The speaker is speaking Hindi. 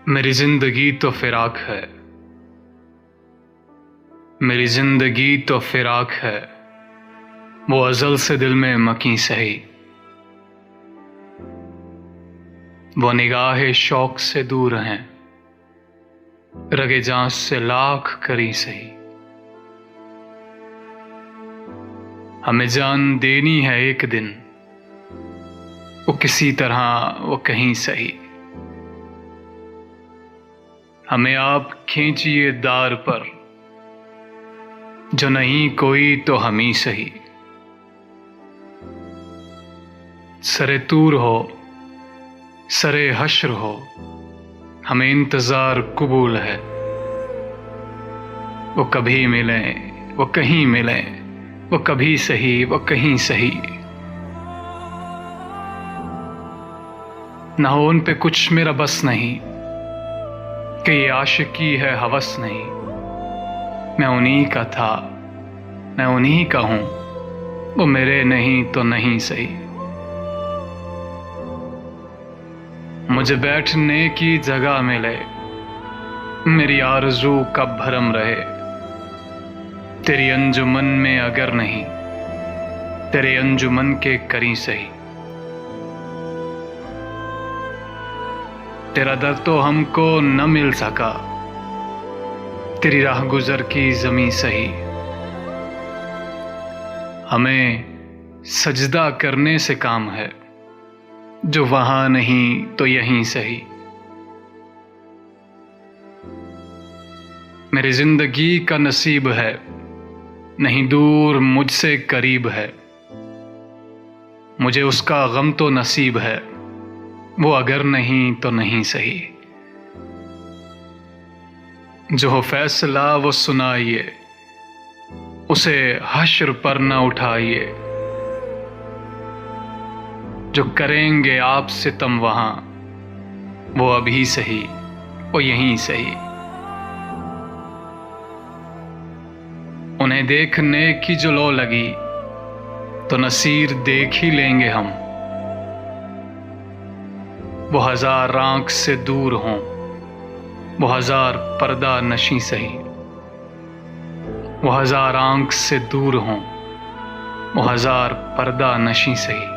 मेरी जिंदगी तो फिराक है, मेरी जिंदगी तो फिराक है, वो अज़ल से दिल में मकी सही। वो निगाहे शौक से दूर हैं, रगे जांच से लाख करी सही। हमें जान देनी है एक दिन, वो किसी तरह वो कहीं सही। हमें आप खींचिए दार पर, जो नहीं कोई तो हम ही सही। सरे तूर हो, सरे हश्र हो, हमें इंतजार कबूल है। वो कभी मिलें, वो कहीं मिलें, वो कभी सही, वो कहीं सही। ना हो उन पे कुछ मेरा बस नहीं, कि ये आशिकी है हवस नहीं। मैं उन्हीं का था, मैं उन्हीं का हूं, वो मेरे नहीं तो नहीं सही। मुझे बैठने की जगह मिले, मेरी आरज़ू का भरम रहे। तेरी अंजुमन में अगर नहीं, तेरे अंजुमन के करीं सही। तेरा दर तो हमको न मिल सका, तेरी राह गुजर की ज़मीं सही। हमें सजदा करने से काम है, जो वहां नहीं तो यहीं सही। मेरी जिंदगी का नसीब है, नहीं दूर मुझसे करीब है। मुझे उसका गम तो नसीब है, वो अगर नहीं तो नहीं सही। जो हो फैसला वो सुनाइए, उसे हश्र पर न उठाइए। जो करेंगे आप सितम वहां, वो अभी सही, वो यहीं सही। उन्हें देखने की जो लो लगी, तो नसीर देख ही लेंगे हम। वो हजार आंख से दूर हों, वो हजार पर्दा नशी सही। वो हजार आंख से दूर हों, वो हजार पर्दा नशी सही।